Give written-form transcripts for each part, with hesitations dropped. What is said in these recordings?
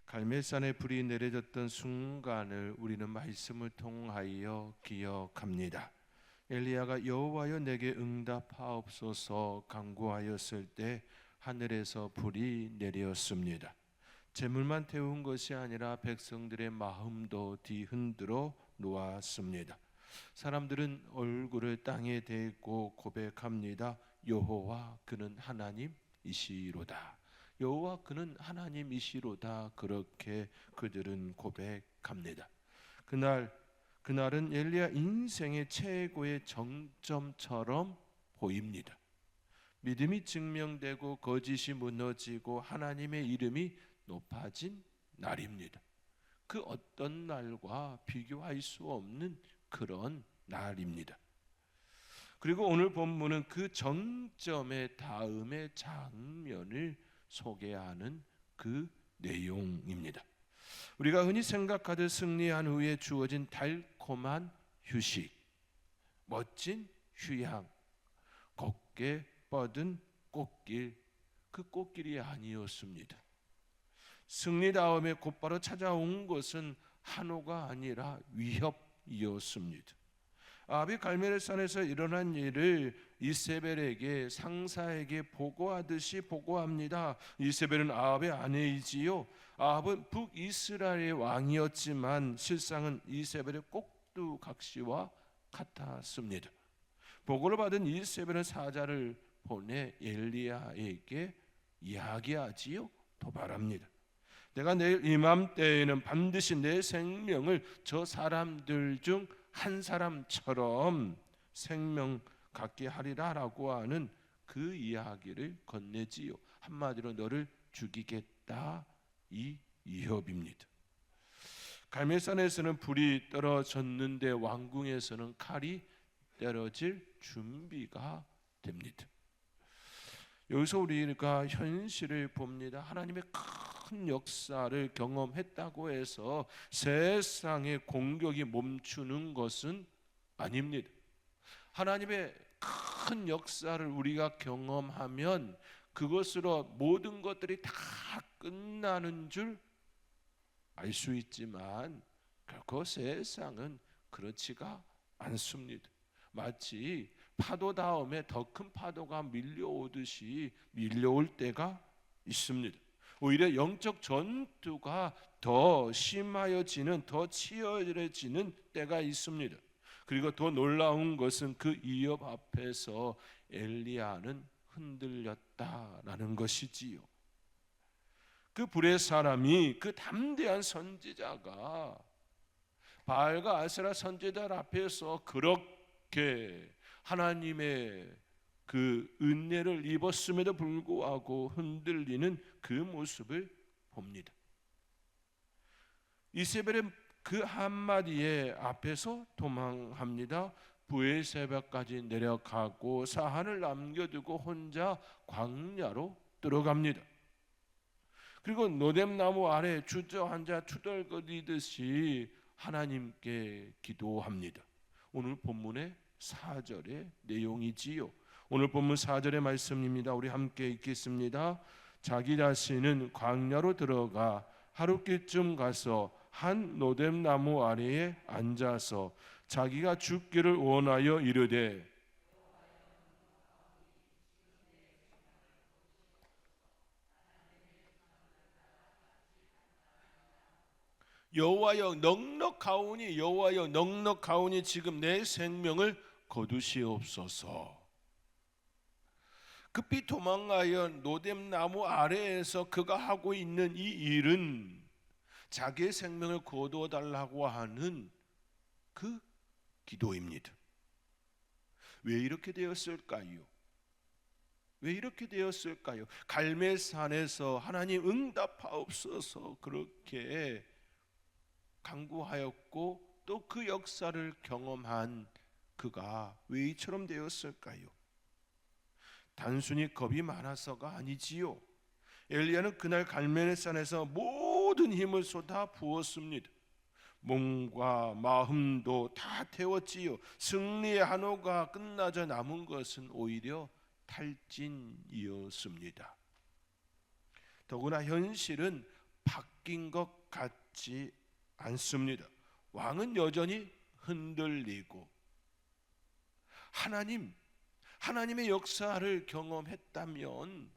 갈멜산에 불이 내려졌던 순간을 우리는 말씀을 통하여 기억합니다. 엘리야가 여호와여 내게 응답하옵소서 간구하였을 때 하늘에서 불이 내렸습니다. 재물만 태운 것이 아니라 백성들의 마음도 뒤흔들어 놓았습니다. 사람들은 얼굴을 땅에 대고 고백합니다. 여호와 그는 하나님이시로다. 여호와 그는 하나님이시로다. 그렇게 그들은 고백합니다. 그날은 엘리야 인생의 최고의 정점처럼 보입니다. 믿음이 증명되고 거짓이 무너지고 하나님의 이름이 높아진 날입니다. 그 어떤 날과 비교할 수 없는 그런 날입니다. 그리고 오늘 본문은 그 정점의 다음의 장면을 소개하는 그 내용입니다. 우리가 흔히 생각하듯 승리한 후에 주어진 달콤한 휴식, 멋진 휴양, 곱게 뻗은 꽃길, 그 꽃길이 아니었습니다. 승리 다음에 곧바로 찾아온 것은 한호가 아니라 위협이었습니다. 아합이 갈멜산에서 일어난 일을 이세벨에게 상사에게 보고하듯이 보고합니다. 이세벨은 아합의 아내이지요. 아합은 북이스라엘의 왕이었지만 실상은 이세벨의 꼭두각시와 같았습니다. 보고를 받은 이세벨은 사자를 보내 엘리야에게 이야기하지요. 도발합니다. 내가 내일 이맘때에는 반드시 내 생명을 저 사람들 중 한 사람처럼 생명 갖게 하리라 라고 하는 그 이야기를 건네지요. 한마디로 너를 죽이겠다, 이 위협입니다. 갈멜산에서는 불이 떨어졌는데 왕궁에서는 칼이 떨어질 준비가 됩니다. 여기서 우리가 현실을 봅니다. 하나님의 큰 역사를 경험했다고 해서 세상의 공격이 멈추는 것은 아닙니다. 하나님의 큰 역사를 우리가 경험하면 그것으로 모든 것들이 다 끝나는 줄 알 수 있지만 결코 세상은 그렇지가 않습니다. 마치 파도 다음에 더 큰 파도가 밀려오듯이 밀려올 때가 있습니다. 오히려 영적 전투가 더 심하여지는, 더 치열해지는 때가 있습니다. 그리고 더 놀라운 것은 그 위협 앞에서 엘리야는 흔들렸다라는 것이지요. 그 불의 사람이, 그 담대한 선지자가 바알과 아세라 선지자들 앞에서 그렇게 하나님의 그 은혜를 입었음에도 불구하고 흔들리는 그 모습을 봅니다. 이세벨은 그 한마디에 앞에서 도망합니다. 부의 새벽까지 내려가고 사한을 남겨두고 혼자 광야로 들어갑니다. 그리고 노뎀나무 아래 주저앉아 투덜거리듯이 하나님께 기도합니다. 오늘 본문의 4절의 내용이지요. 오늘 본문 4절의 말씀입니다. 우리 함께 읽겠습니다. 자기 자신은 광야로 들어가 하룻길쯤 가서 한 노뎀나무 아래에 앉아서 자기가 죽기를 원하여 이르되 여호와여 넉넉하오니, 여호와여 넉넉하오니 지금 내 생명을 거두시옵소서. 급히 도망하여 노뎀나무 아래에서 그가 하고 있는 이 일은 자기의 생명을 거두어 달라고 하는 그 기도입니다. 왜 이렇게 되었을까요? 왜 이렇게 되었을까요? 갈멜산에서 하나님 응답하옵소서 그렇게 간구하였고 또 그 역사를 경험한 그가 왜 이처럼 되었을까요? 단순히 겁이 많아서가 아니지요. 엘리야는 그날 갈멜산에서 모든 힘을 쏟아 부었습니다. 몸과 마음도 다 태웠지요. 승리의 한호가 끝나자 남은 것은 오히려 탈진이었습니다. 더구나 현실은 바뀐 것 같지 않습니다. 왕은 여전히 흔들리고 하나님의 역사를 경험했다면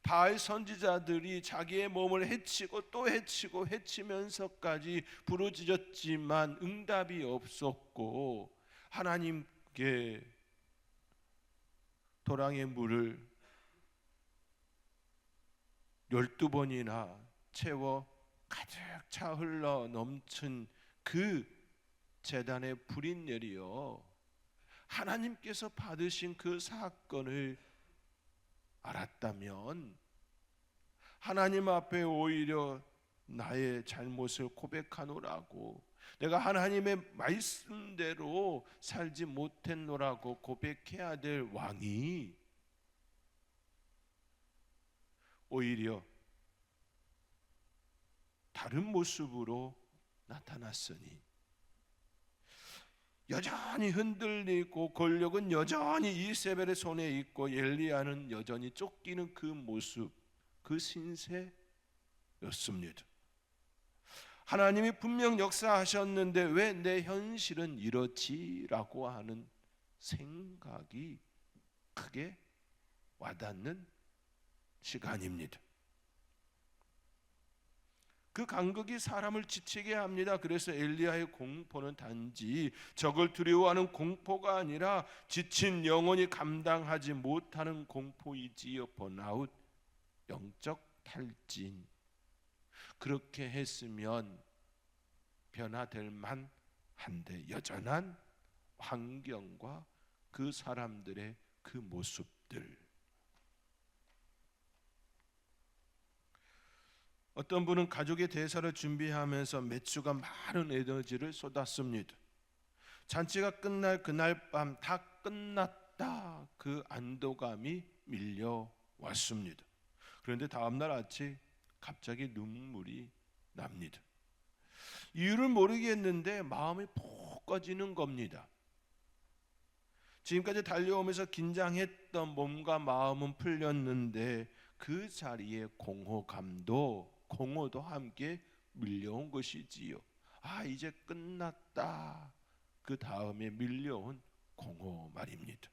바알 선지자들이 자기의 몸을 해치고 또 해치고 해치면서까지 부르짖었지만 응답이 없었고 하나님께 도랑의 물을 12번이나 채워 가득 차 흘러 넘친 그 제단의 불인내리여 하나님께서 받으신 그 사건을 알았다면 하나님 앞에 오히려 나의 잘못을 고백하노라고, 내가 하나님의 말씀대로 살지 못했노라고 고백해야 될 왕이 오히려 다른 모습으로 나타났으니 여전히 흔들리고 권력은 여전히 이세벨의 손에 있고 엘리야는 여전히 쫓기는 그 모습, 그 신세였습니다. 하나님이 분명 역사하셨는데 왜 내 현실은 이렇지라고 하는 생각이 크게 와닿는 시간입니다. 그 간극이 사람을 지치게 합니다. 그래서 엘리야의 공포는 단지 적을 두려워하는 공포가 아니라 지친 영혼이 감당하지 못하는 공포이지요. 번아웃, 영적 탈진. 그렇게 했으면 변화될 만한데 여전한 환경과 그 사람들의 그 모습들. 어떤 분은 가족의 대사를 준비하면서 몇 주가 많은 에너지를 쏟았습니다. 잔치가 끝날 그날 밤 다 끝났다, 그 안도감이 밀려왔습니다. 그런데 다음날 아침 갑자기 눈물이 납니다. 이유를 모르겠는데 마음이 푹 꺼지는 겁니다. 지금까지 달려오면서 긴장했던 몸과 마음은 풀렸는데 그 자리에 공허도 함께 밀려온 것이지요. 이제 끝났다. 그 다음에 밀려온 공허 말입니다.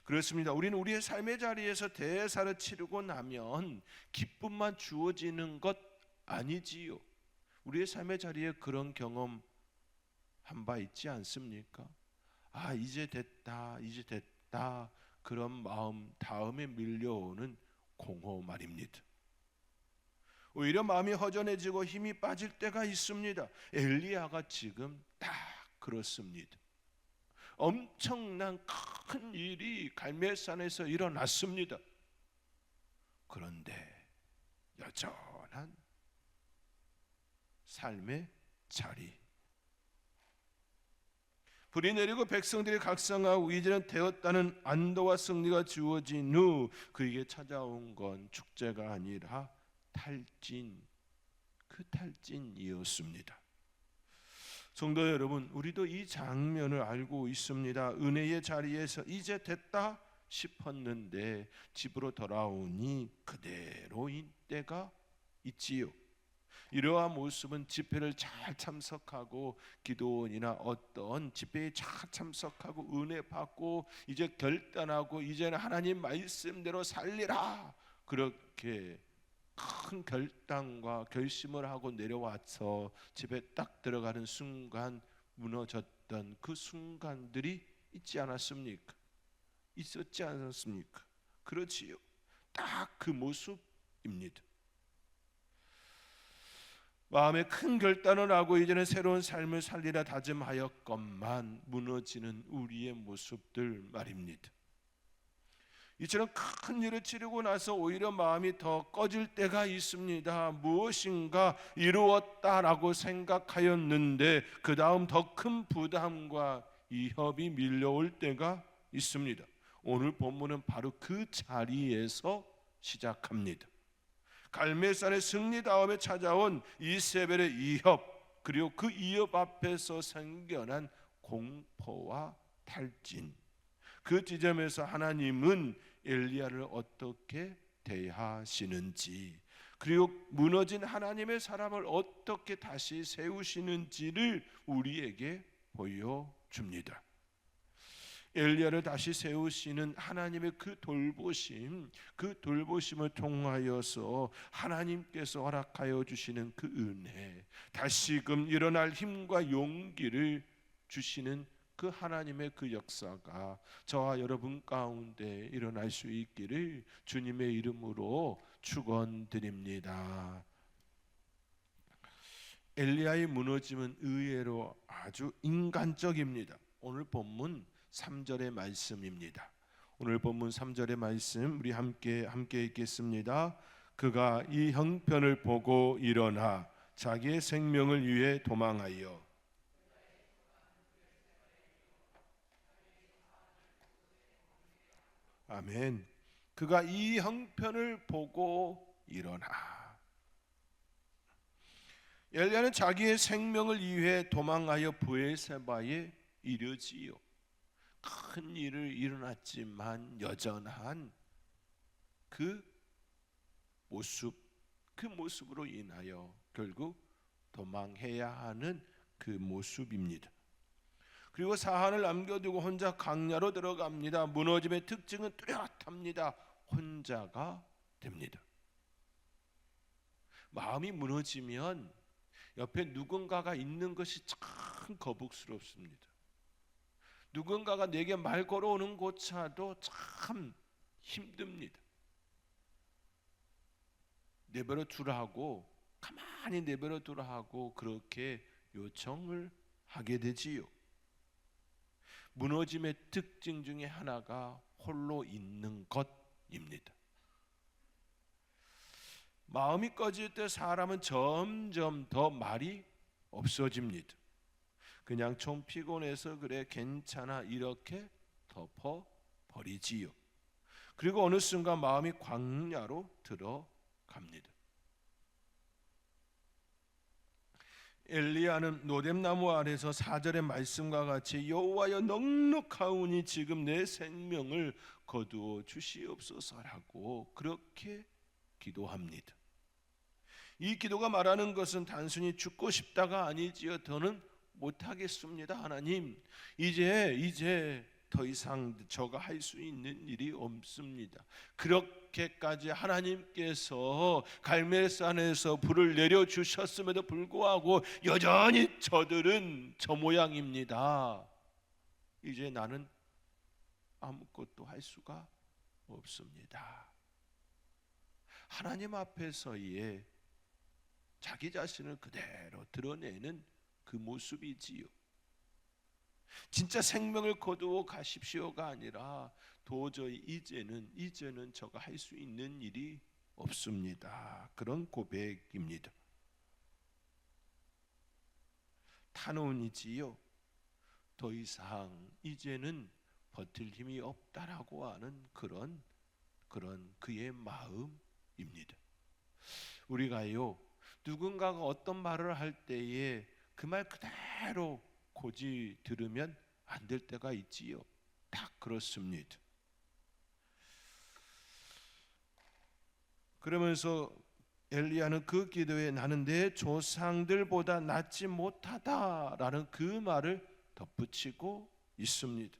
그렇습니다. 우리는 우리의 삶의 자리에서 대사를 치르고 나면 기쁨만 주어지는 것 아니지요. 우리의 삶의 자리에 그런 경험 한 바 있지 않습니까? 이제 됐다, 이제 됐다. 그런 마음 다음에 밀려오는 공허 말입니다. 오히려 마음이 허전해지고 힘이 빠질 때가 있습니다. 엘리야가 지금 딱 그렇습니다. 엄청난 큰 일이 갈멜산에서 일어났습니다. 그런데 여전한 삶의 자리. 불이 내리고 백성들이 각성하고 이제는 되었다는 안도와 승리가 주어진 후 그에게 찾아온 건 축제가 아니라 탈진, 그 탈진이었습니다. 성도 여러분, 우리도 이 장면을 알고 있습니다. 은혜의 자리에서 이제 됐다 싶었는데 집으로 돌아오니 그대로인 때가 있지요. 이러한 모습은 집회를 잘 참석하고 기도원이나 어떤 집회에 잘 참석하고 은혜 받고 이제 결단하고 이제는 하나님 말씀대로 살리라, 그렇게 큰 결단과 결심을 하고 내려와서 집에 딱 들어가는 순간 무너졌던 그 순간들이 있지 않았습니까? 있었지 않았습니까? 그렇지요. 딱 그 모습입니다. 마음에 큰 결단을 하고 이제는 새로운 삶을 살리라 다짐하였건만 무너지는 우리의 모습들 말입니다. 이처럼 큰 일을 치르고 나서 오히려 마음이 더 꺼질 때가 있습니다. 무엇인가 이루었다라고 생각하였는데 그 다음 더 큰 부담과 위협이 밀려올 때가 있습니다. 오늘 본문은 바로 그 자리에서 시작합니다. 갈멜산의 승리 다음에 찾아온 이세벨의 위협, 그리고 그 위협 앞에서 생겨난 공포와 탈진. 그 지점에서 하나님은 엘리야를 어떻게 대하시는지, 그리고 무너진 하나님의 사람을 어떻게 다시 세우시는지를 우리에게 보여줍니다. 엘리야를 다시 세우시는 하나님의 그 돌보심을 통하여서 하나님께서 허락하여 주시는 그 은혜, 다시금 일어날 힘과 용기를 주시는 그 하나님의 그 역사가 저와 여러분 가운데 일어날 수 있기를 주님의 이름으로 축원드립니다. 엘리야의 무너짐은 의외로 아주 인간적입니다. 오늘 본문 3절의 말씀입니다. 오늘 본문 3절의 말씀 우리 함께 읽겠습니다. 그가 이 형편을 보고 일어나 자기의 생명을 위해 도망하여 아멘. 그가 이 형편을 보고 일어나. 엘리야는 자기의 생명을 위해 도망하여 브엘세바에 이르지요. 큰 일을 일어났지만 여전한 그 모습으로 인하여 결국 도망해야 하는 그 모습입니다. 그리고 사한을 남겨두고 혼자 광야로 들어갑니다. 무너짐의 특징은 뚜렷합니다. 혼자가 됩니다. 마음이 무너지면 옆에 누군가가 있는 것이 참 거북스럽습니다. 누군가가 내게 말 걸어오는 것조차도 참 힘듭니다. 내버려 두라고, 가만히 내버려 두라고 그렇게 요청을 하게 되지요. 무너짐의 특징 중에 하나가 홀로 있는 것입니다. 마음이 꺼질 때 사람은 점점 더 말이 없어집니다. 그냥 좀 피곤해서 그래 괜찮아 이렇게 덮어버리지요. 그리고 어느 순간 마음이 광야로 들어갑니다. 엘리야는 노뎀나무 아래서 4절의 말씀과 같이 여호와여 넉넉하오니 지금 내 생명을 거두어 주시옵소서라고 그렇게 기도합니다. 이 기도가 말하는 것은 단순히 죽고 싶다가 아니지요. 더는 못하겠습니다. 하나님 이제 더 이상 저가 할 수 있는 일이 없습니다. 그렇게까지 하나님께서 갈멜산에서 불을 내려주셨음에도 불구하고 여전히 저들은 저 모양입니다. 이제 나는 아무것도 할 수가 없습니다. 하나님 앞에서의 자기 자신을 그대로 드러내는 그 모습이지요. 진짜 생명을 거두어 가십시오가 아니라 도저히 이제는 저가 할 수 있는 일이 없습니다. 그런 고백입니다. 탄원이지요. 더 이상 이제는 버틸 힘이 없다라고 하는 그런 그의 마음입니다. 우리가요 누군가가 어떤 말을 할 때에 그 말 그대로 고지 들으면 안 될 때가 있지요. 딱 그렇습니다. 그러면서 엘리야는 그 기도에 나는 내 조상들보다 낫지 못하다라는 그 말을 덧붙이고 있습니다.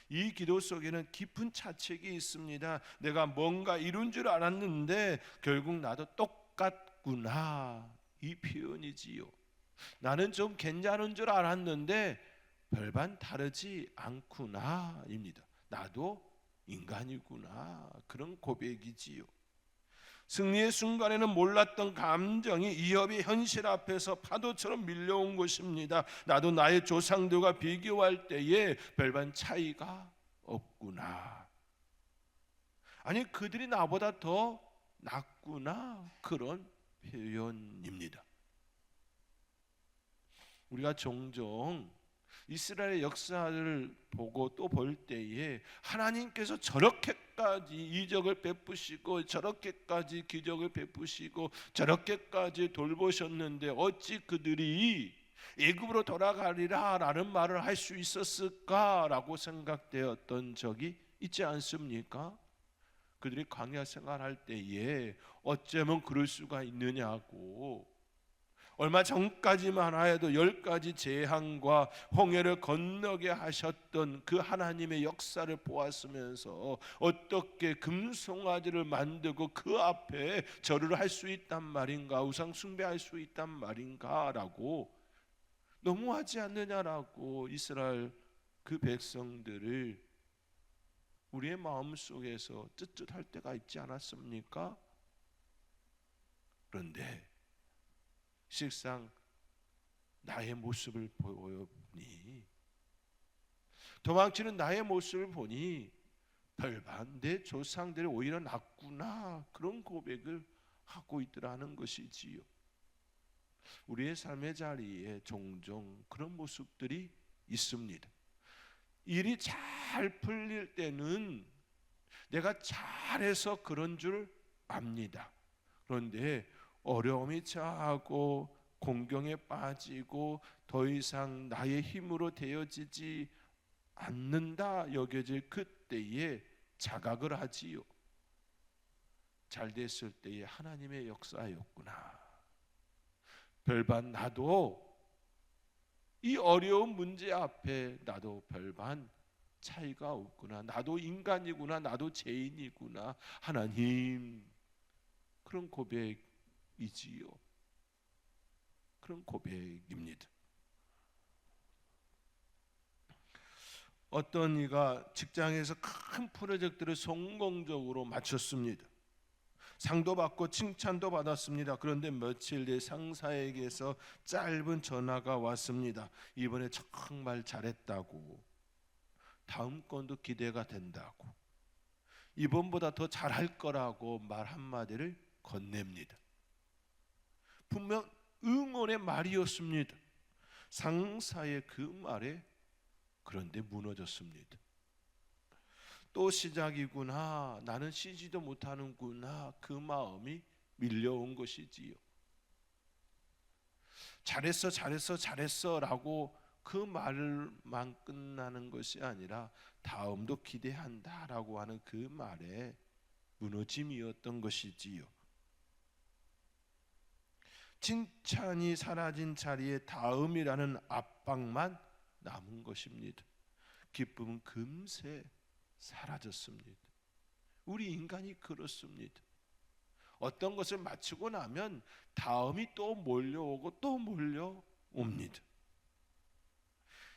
이 기도 속에는 깊은 차책이 있습니다. 내가 뭔가 이룬 줄 알았는데 결국 나도 똑같구나, 이 표현이지요. 나는 좀 괜찮은 줄 알았는데 별반 다르지 않구나 입니다. 나도 인간이구나, 그런 고백이지요. 승리의 순간에는 몰랐던 감정이 이업의 현실 앞에서 파도처럼 밀려온 것입니다. 나도 나의 조상들과 비교할 때에 별반 차이가 없구나. 아니 그들이 나보다 더 낫구나, 그런 표현입니다. 우리가 종종 이스라엘의 역사를 보고 또 볼 때에 하나님께서 저렇게까지 이적을 베푸시고 저렇게까지 기적을 베푸시고 저렇게까지 돌보셨는데 어찌 그들이 애굽으로 돌아가리라 라는 말을 할 수 있었을까라고 생각되었던 적이 있지 않습니까? 그들이 광야 생활할 때에 어쩌면 그럴 수가 있느냐고. 얼마 전까지만 해도 10가지 재앙과 홍해를 건너게 하셨던 그 하나님의 역사를 보았으면서 어떻게 금송아지를 만들고 그 앞에 절을 할 수 있단 말인가, 우상 숭배할 수 있단 말인가 라고 너무하지 않느냐라고 이스라엘 그 백성들을 우리의 마음속에서 쯧쯧할 때가 있지 않았습니까? 그런데 실상 나의 모습을 보니, 도망치는 나의 모습을 보니 별반 내 조상들이 오히려 낫구나, 그런 고백을 하고 있더라는 것이지요. 우리의 삶의 자리에 종종 그런 모습들이 있습니다. 일이 잘 풀릴 때는 내가 잘해서 그런 줄 압니다. 그런데 어려움이 처하고 공경에 빠지고 더 이상 나의 힘으로 되어지지 않는다 여겨질 그때에 자각을 하지요. 잘 됐을 때의 하나님의 역사였구나. 별반 나도 이 어려운 문제 앞에 나도 별반 차이가 없구나. 나도 인간이구나. 나도 죄인이구나. 하나님, 그런 고백이지요. 그런 고백입니다. 어떤 이가 직장에서 큰 프로젝트를 성공적으로 마쳤습니다. 상도 받고 칭찬도 받았습니다. 그런데 며칠 뒤에 상사에게서 짧은 전화가 왔습니다. 이번에 정말 잘했다고, 다음 건도 기대가 된다고, 이번보다 더 잘할 거라고 말 한마디를 건넵니다. 분명 응원의 말이었습니다. 상사의 그 말에 그런데 무너졌습니다. 또 시작이구나, 나는 쉬지도 못하는구나, 그 마음이 밀려온 것이지요. 잘했어 잘했어 잘했어 라고 그 말만 끝나는 것이 아니라 다음도 기대한다 라고 하는 그 말에 무너짐이었던 것이지요. 칭찬이 사라진 자리에 다음이라는 압박만 남은 것입니다. 기쁨은 금세 사라졌습니다. 우리 인간이 그렇습니다. 어떤 것을 마치고 나면 다음이 또 몰려오고 또 몰려옵니다.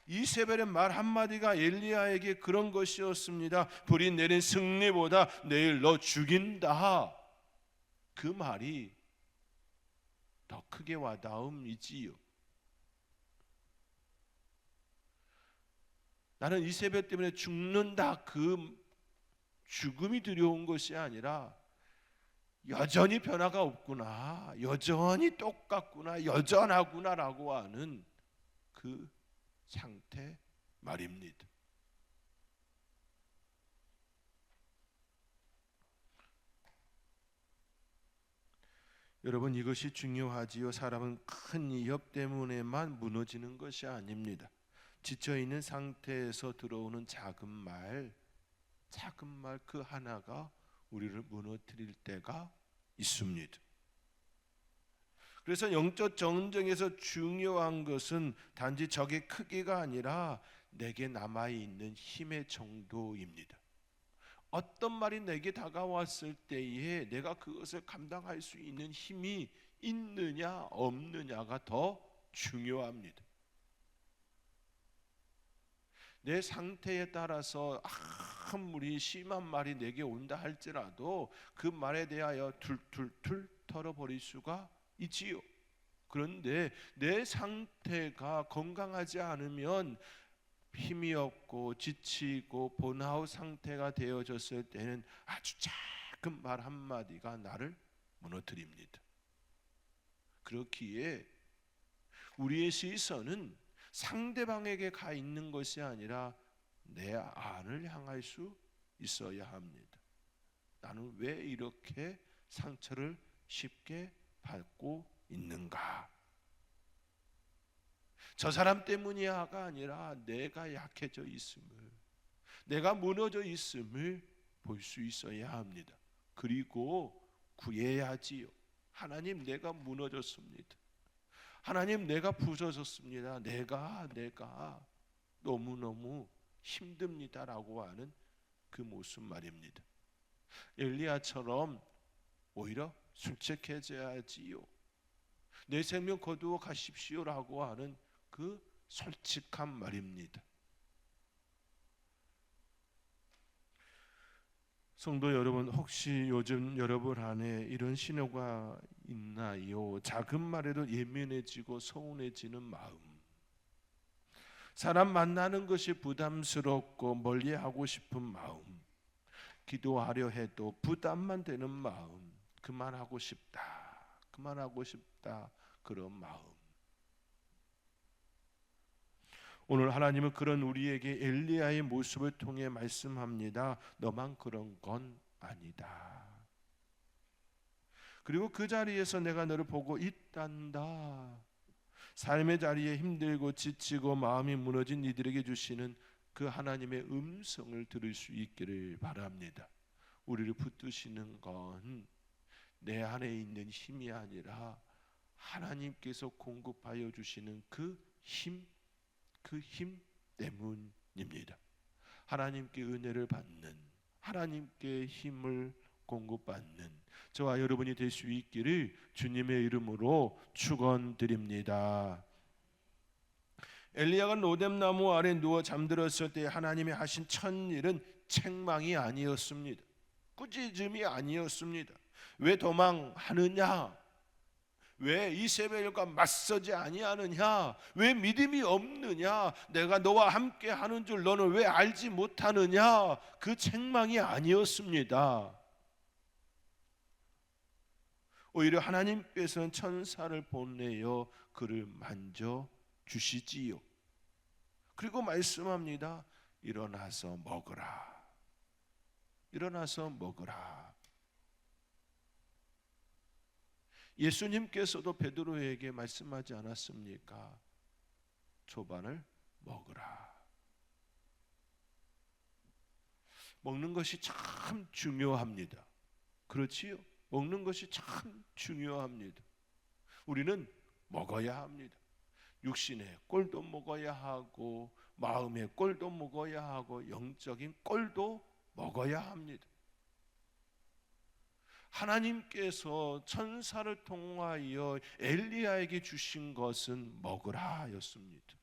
이세벨의 말 한마디가 엘리야에게 그런 것이었습니다. 불이 내린 승리보다 내일 너 죽인다, 그 말이 더 크게 와닿음이지요. 나는 이세벨 때문에 죽는다, 그 죽음이 두려운 것이 아니라 여전히 변화가 없구나, 여전히 똑같구나, 여전하구나라고 하는 그 상태 말입니다. 여러분, 이것이 중요하지요. 사람은 큰 위협 때문에만 무너지는 것이 아닙니다. 지쳐있는 상태에서 들어오는 작은 말 그 하나가 우리를 무너뜨릴 때가 있습니다. 그래서 영적 전쟁에서 중요한 것은 단지 적의 크기가 아니라 내게 남아있는 힘의 정도입니다. 어떤 말이 내게 다가왔을 때에 내가 그것을 감당할 수 있는 힘이 있느냐 없느냐가 더 중요합니다. 내 상태에 따라서 아무리 심한 말이 내게 온다 할지라도 그 말에 대하여 툴툴툴 털어버릴 수가 있지요. 그런데 내 상태가 건강하지 않으면 힘이 없고 지치고 번아웃 상태가 되어졌을 때는 아주 작은 말 한마디가 나를 무너뜨립니다. 그렇기에 우리의 시선은 상대방에게 가 있는 것이 아니라 내 안을 향할 수 있어야 합니다. 나는 왜 이렇게 상처를 쉽게 받고 있는가? 저 사람 때문이야가 아니라 내가 약해져 있음을, 내가 무너져 있음을 볼 수 있어야 합니다. 그리고 구해야지요. 하나님, 내가 무너졌습니다. 하나님, 내가 부서졌습니다. 내가 너무너무 힘듭니다라고 하는 그 모습 말입니다. 엘리야처럼 오히려 솔직해져야지요. 내 생명 거두어 가십시오라고 하는 그 솔직한 말입니다. 성도 여러분, 혹시 요즘 여러분 안에 이런 신호가 있나요? 작은 말에도 예민해지고 서운해지는 마음, 사람 만나는 것이 부담스럽고 멀리하고 싶은 마음, 기도하려 해도 부담만 되는 마음, 그만하고 싶다 그런 마음. 오늘 하나님은 그런 우리에게 엘리야의 모습을 통해 말씀합니다. 너만 그런 건 아니다. 그리고 그 자리에서 내가 너를 보고 있단다. 삶의 자리에 힘들고 지치고 마음이 무너진 이들에게 주시는 그 하나님의 음성을 들을 수 있기를 바랍니다. 우리를 붙드시는 건 내 안에 있는 힘이 아니라 하나님께서 공급하여 주시는 그 힘 때문입니다. 하나님께 은혜를 받는, 하나님께 힘을 공급받는 저와 여러분이 될 수 있기를 주님의 이름으로 축원드립니다. 엘리야가 로뎀나무 아래 누워 잠들었을 때 하나님이 하신 첫 일은 책망이 아니었습니다. 꾸짖음이 아니었습니다. 왜 도망하느냐? 왜 이세벨과 맞서지 아니하느냐? 왜 믿음이 없느냐? 내가 너와 함께 하는 줄 너는 왜 알지 못하느냐? 그 책망이 아니었습니다. 오히려 하나님께서는 천사를 보내어 그를 만져 주시지요. 그리고 말씀합니다. 일어나서 먹으라. 일어나서 먹으라. 예수님께서도 베드로에게 말씀하지 않았습니까? 조반을 먹으라. 먹는 것이 참 중요합니다. 그렇지요? 먹는 것이 참 중요합니다. 우리는 먹어야 합니다. 육신의 꼴도 먹어야 하고 마음의 꼴도 먹어야 하고 영적인 꼴도 먹어야 합니다. 하나님께서 천사를 통하여 엘리야에게 주신 것은 먹으라 였습니다.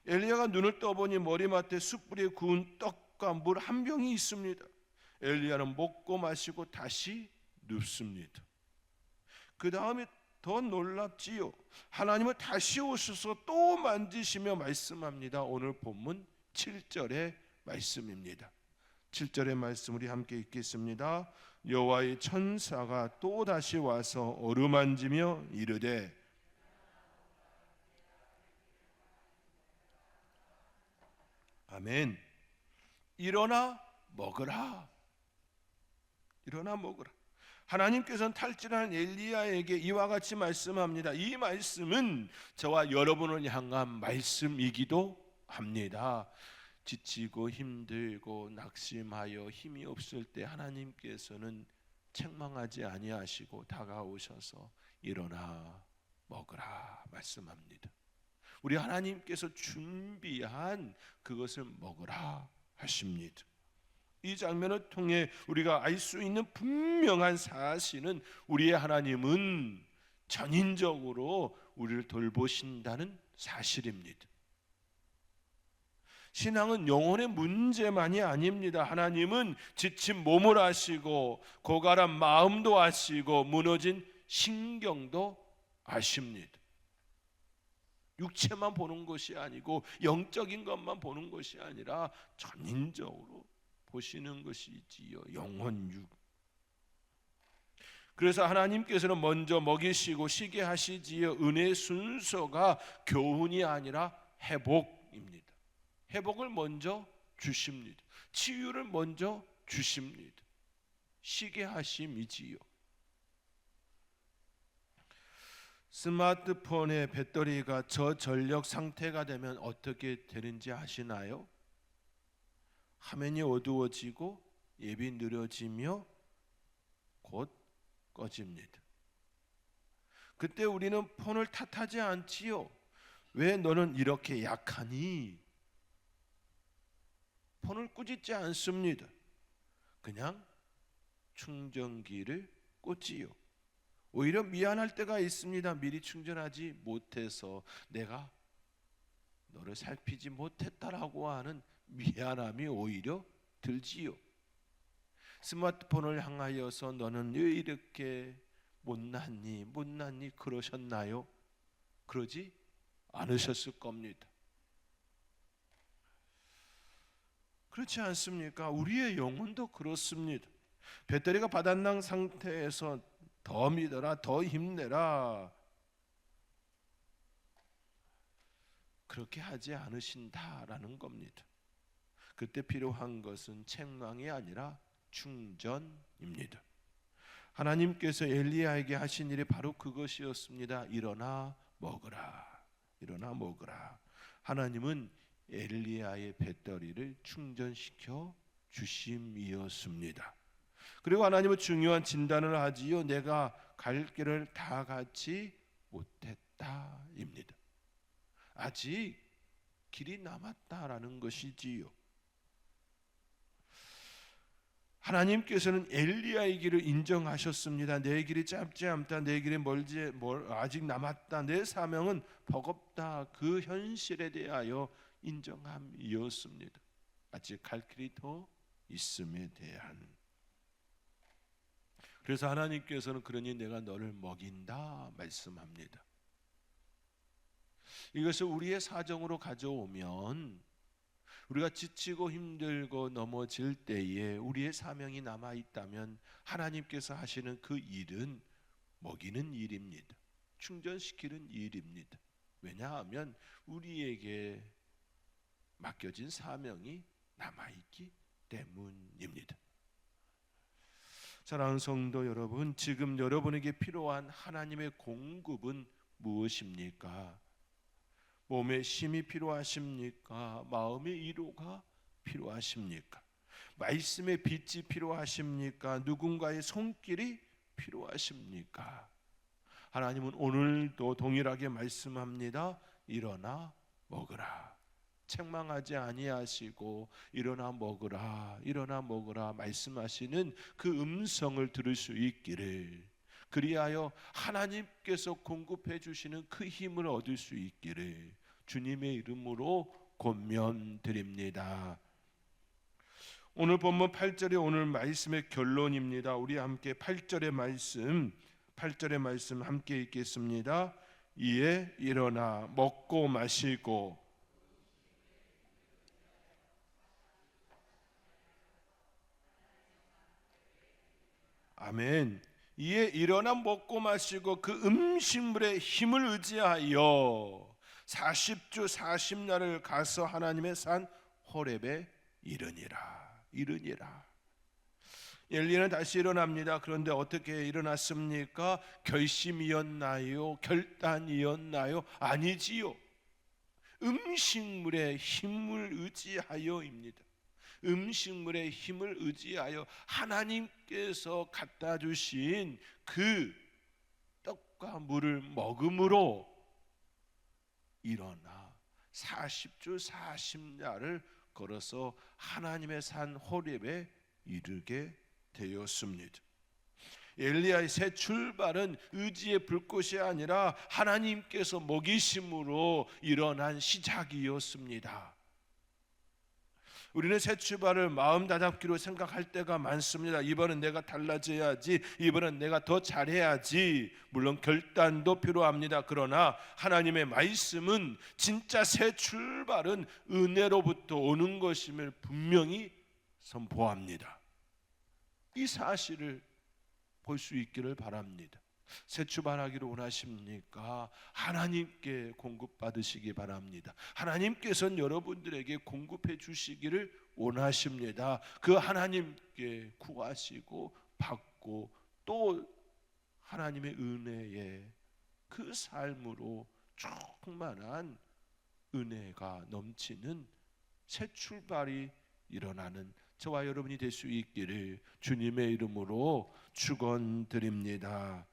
엘리야가 눈을 떠보니 머리맡에 숯불에 구운 떡과 물 한 병이 있습니다. 엘리야는 먹고 마시고 다시 눕습니다. 그 다음에 더 놀랍지요. 하나님은 다시 오셔서 또 만지시며 말씀합니다. 오늘 본문 7절의 말씀입니다. 7절의 말씀 우리 함께 읽겠습니다. 여호와의 천사가 또 다시 와서 어루만지며 이르되 아멘. 일어나 먹으라. 일어나 먹으라. 하나님께서는 탈진한 엘리야에게 이와 같이 말씀합니다. 이 말씀은 저와 여러분을 향한 말씀이기도 합니다. 지치고 힘들고 낙심하여 힘이 없을 때 하나님께서는 책망하지 아니하시고 다가오셔서 일어나 먹으라 말씀합니다. 우리 하나님께서 준비한 그것을 먹으라 하십니다. 이 장면을 통해 우리가 알 수 있는 분명한 사실은 우리의 하나님은 전인적으로 우리를 돌보신다는 사실입니다. 신앙은 영혼의 문제만이 아닙니다. 하나님은 지친 몸을 아시고 고갈한 마음도 아시고 무너진 신경도 아십니다. 육체만 보는 것이 아니고 영적인 것만 보는 것이 아니라 전인적으로 보시는 것이지요. 영혼 육. 그래서 하나님께서는 먼저 먹이시고 쉬게 하시지요. 은혜의 순서가 교훈이 아니라 회복입니다. 회복을 먼저 주십니다. 치유를 먼저 주십니다. 쉬게 하심이지요. 스마트폰의 배터리가 저전력 상태가 되면 어떻게 되는지 아시나요? 화면이 어두워지고 예비 느려지며 곧 꺼집니다. 그때 우리는 폰을 탓하지 않지요. 왜 너는 이렇게 약하니? 폰을 꾸짖지 않습니다. 그냥 충전기를 꽂지요. 오히려 미안할 때가 있습니다. 미리 충전하지 못해서 내가 너를 살피지 못했다라고 하는 미안함이 오히려 들지요. 스마트폰을 향하여서 너는 왜 이렇게 못났니 그러셨나요? 그러지 않으셨을 겁니다. 그렇지 않습니까? 우리의 영혼도 그렇습니다. 배터리가 바닥난 상태에서 더 믿어라, 더 힘내라, 그렇게 하지 않으신다라는 겁니다. 그때 필요한 것은 책망이 아니라 충전입니다. 하나님께서 엘리야에게 하신 일이 바로 그것이었습니다. 일어나 먹으라, 일어나 먹으라. 하나님은 엘리야의 배터리를 충전시켜 주심이었습니다. 그리고 하나님은 중요한 진단을 하지요. 내가 갈 길을 다 가지 못했다입니다. 아직 길이 남았다라는 것이지요. 하나님께서는 엘리야의 길을 인정하셨습니다. 내 길이 짧지 않다, 내 길이 아직 남았다, 내 사명은 버겁다. 그 현실에 대하여 인정함이었습니다. 아직 갈 길이 더 있음에 대한. 그래서 하나님께서는 그러니 내가 너를 먹인다 말씀합니다. 이것을 우리의 사정으로 가져오면 우리가 지치고 힘들고 넘어질 때에 우리의 사명이 남아 있다면 하나님께서 하시는 그 일은 먹이는 일입니다. 충전시키는 일입니다. 왜냐하면 우리에게 맡겨진 사명이 남아 있기 때문입니다. 사랑하는 성도 여러분, 지금 여러분에게 필요한 하나님의 공급은 무엇입니까? 몸의 힘이 필요하십니까? 마음의 위로가 필요하십니까? 말씀의 빛이 필요하십니까? 누군가의 손길이 필요하십니까? 하나님은 오늘도 동일하게 말씀합니다. 일어나 먹으라. 책망하지 아니하시고 일어나 먹으라, 일어나 먹으라 말씀하시는 그 음성을 들을 수 있기를, 그리하여 하나님께서 공급해 주시는 그 힘을 얻을 수 있기를 주님의 이름으로 권면드립니다. 오늘 본문 8절이 오늘 말씀의 결론입니다. 우리 함께 8절의 말씀 함께 읽겠습니다. 이에 일어나 먹고 마시고 아멘. 이에 일어나 먹고 마시고 그 음식물의 힘을 의지하여 40주 40날을 가서 하나님의 산 호렙에 이르니라. 엘리야는 다시 일어납니다. 그런데 어떻게 일어났습니까? 결심이었나요? 결단이었나요? 아니지요. 음식물의 힘을 의지하여입니다. 음식물의 힘을 의지하여 하나님께서 갖다 주신 그 떡과 물을 먹음으로 일어나 40주 40야를 걸어서 하나님의 산 호렙에 이르게 되었습니다. 엘리야의 새 출발은 의지의 불꽃이 아니라 하나님께서 먹이심으로 일어난 시작이었습니다. 우리는 새 출발을 마음 다잡기로 생각할 때가 많습니다. 이번은 내가 달라져야지, 이번은 내가 더 잘해야지. 물론 결단도 필요합니다. 그러나 하나님의 말씀은 진짜 새 출발은 은혜로부터 오는 것임을 분명히 선포합니다. 이 사실을 볼 수 있기를 바랍니다. 새 출발하기를 원하십니까? 하나님께 공급받으시기 바랍니다. 하나님께서는 여러분들에게 공급해 주시기를 원하십니다. 그 하나님께 구하시고 받고 또 하나님의 은혜에 그 삶으로 충만한 은혜가 넘치는 새 출발이 일어나는 저와 여러분이 될 수 있기를 주님의 이름으로 축원드립니다.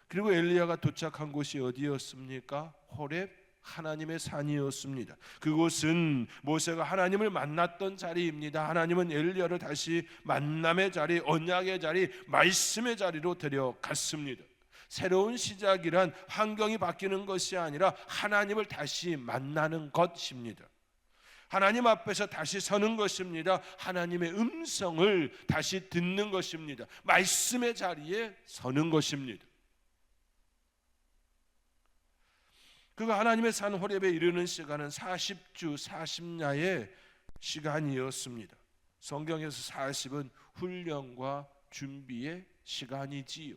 그리고 엘리야가 도착한 곳이 어디였습니까? 호렙 하나님의 산이었습니다. 그곳은 모세가 하나님을 만났던 자리입니다. 하나님은 엘리야를 다시 만남의 자리, 언약의 자리, 말씀의 자리로 데려갔습니다. 새로운 시작이란 환경이 바뀌는 것이 아니라 하나님을 다시 만나는 것입니다. 하나님 앞에서 다시 서는 것입니다. 하나님의 음성을 다시 듣는 것입니다. 말씀의 자리에 서는 것입니다. 그가 하나님의 산 호렙에 이르는 시간은 40주 40야의 시간이었습니다. 성경에서 40은 훈련과 준비의 시간이지요.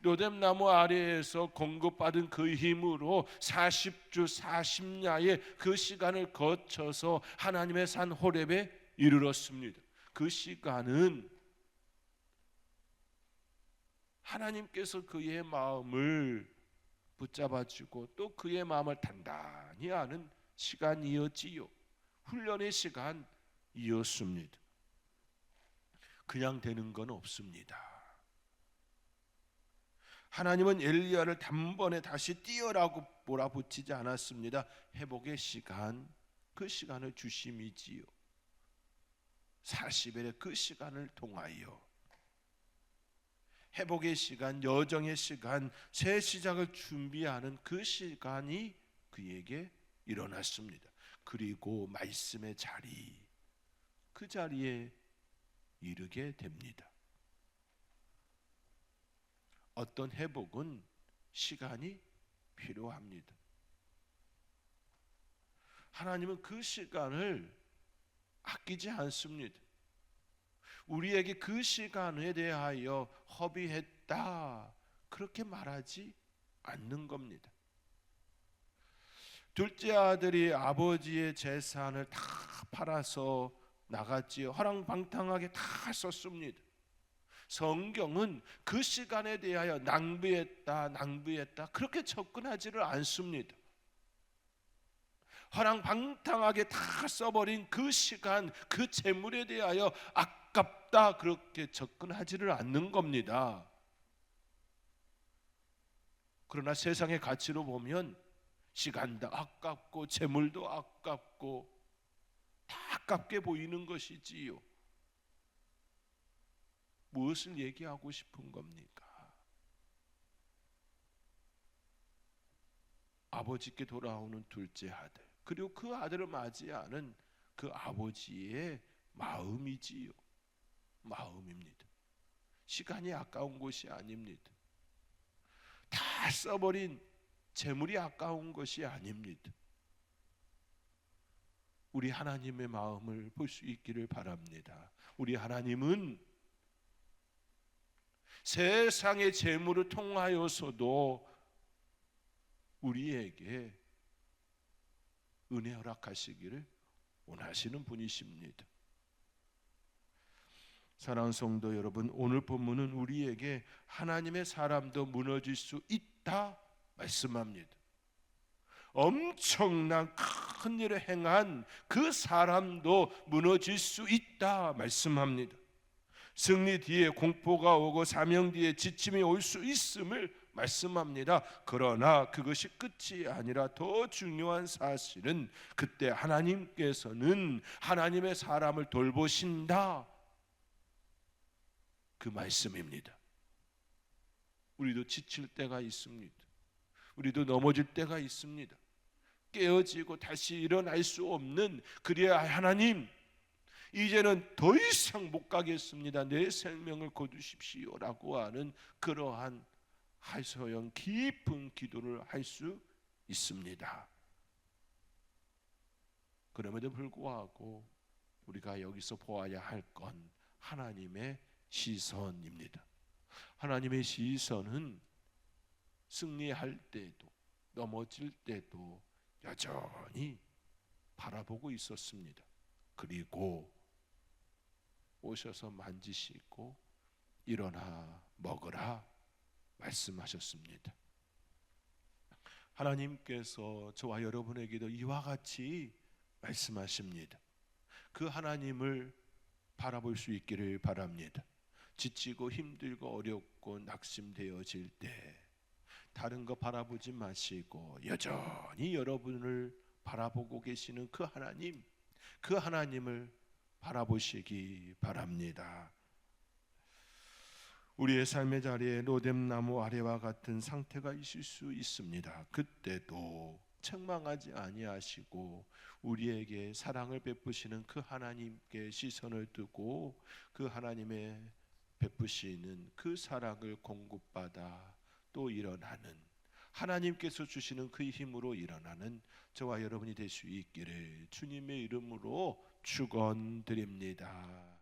로뎀나무 아래에서 공급받은 그 힘으로 40주 40야의 그 시간을 거쳐서 하나님의 산 호렙에 이르렀습니다. 그 시간은 하나님께서 그의 마음을 붙잡아주고 또 그의 마음을 단단히 아는 시간이었지요. 훈련의 시간이었습니다. 그냥 되는 건 없습니다. 하나님은 엘리야를 단번에 다시 뛰어라고 몰아붙이지 않았습니다. 회복의 시간, 그 시간을 주심이지요. 40일의 그 시간을 통하여 회복의 시간, 여정의 시간, 새 시작을 준비하는 그 시간이 그에게 일어났습니다. 그리고 말씀의 자리, 그 자리에 이르게 됩니다. 어떤 회복은 시간이 필요합니다. 하나님은 그 시간을 아끼지 않습니다. 우리에게 그 시간에 대하여 허비했다 그렇게 말하지 않는 겁니다. 둘째 아들이 아버지의 재산을 다 팔아서 나갔지요. 허랑방탕하게 다 썼습니다. 성경은 그 시간에 대하여 낭비했다 그렇게 접근하지를 않습니다. 허랑방탕하게 다 써버린 그 시간, 그 재물에 대하여 아깝다 그렇게 접근하지를 않는 겁니다. 그러나 세상의 가치로 보면 시간도 아깝고 재물도 아깝고 다 아깝게 보이는 것이지요. 무엇을 얘기하고 싶은 겁니까? 아버지께 돌아오는 둘째 아들, 그리고 그 아들을 맞이하는 그 아버지의 마음이지요. 마음입니다. 시간이 아까운 것이 아닙니다. 다 써버린 재물이 아까운 것이 아닙니다. 우리 하나님의 마음을 볼 수 있기를 바랍니다. 우리 하나님은 세상의 재물을 통하여서도 우리에게 은혜 허락하시기를 원하시는 분이십니다. 사랑하는 성도 여러분, 오늘 본문은 우리에게 하나님의 사람도 무너질 수 있다 말씀합니다. 엄청난 큰 일을 행한 그 사람도 무너질 수 있다 말씀합니다. 승리 뒤에 공포가 오고 사명 뒤에 지침이 올 수 있음을 말씀합니다. 그러나 그것이 끝이 아니라 더 중요한 사실은 그때 하나님께서는 하나님의 사람을 돌보신다 그 말씀입니다. 우리도 지칠 때가 있습니다. 우리도 넘어질 때가 있습니다. 깨어지고 다시 일어날 수 없는, 그래야 하나님 이제는 더 이상 못 가겠습니다, 내 생명을 거두십시오라고 하는 그러한 하소연 깊은 기도를 할 수 있습니다. 그럼에도 불구하고 우리가 여기서 보아야 할 건 하나님의 시선입니다. 하나님의 시선은 승리할 때도 넘어질 때도 여전히 바라보고 있었습니다. 그리고 오셔서 만지시고 일어나 먹으라 말씀하셨습니다. 하나님께서 저와 여러분에게도 이와 같이 말씀하십니다. 그 하나님을 바라볼 수 있기를 바랍니다. 지치고 힘들고 어렵고 낙심되어질 때 다른 거 바라보지 마시고 여전히 여러분을 바라보고 계시는 그 하나님, 그 하나님을 바라보시기 바랍니다. 우리의 삶의 자리에 로뎀나무 아래와 같은 상태가 있을 수 있습니다. 그때도 책망하지 아니하시고 우리에게 사랑을 베푸시는 그 하나님께 시선을 두고 그 하나님의 베푸시는 그 사랑을 공급받아 또 일어나는, 하나님께서 주시는 그 힘으로 일어나는 저와 여러분이 될 수 있기를 주님의 이름으로 축원드립니다.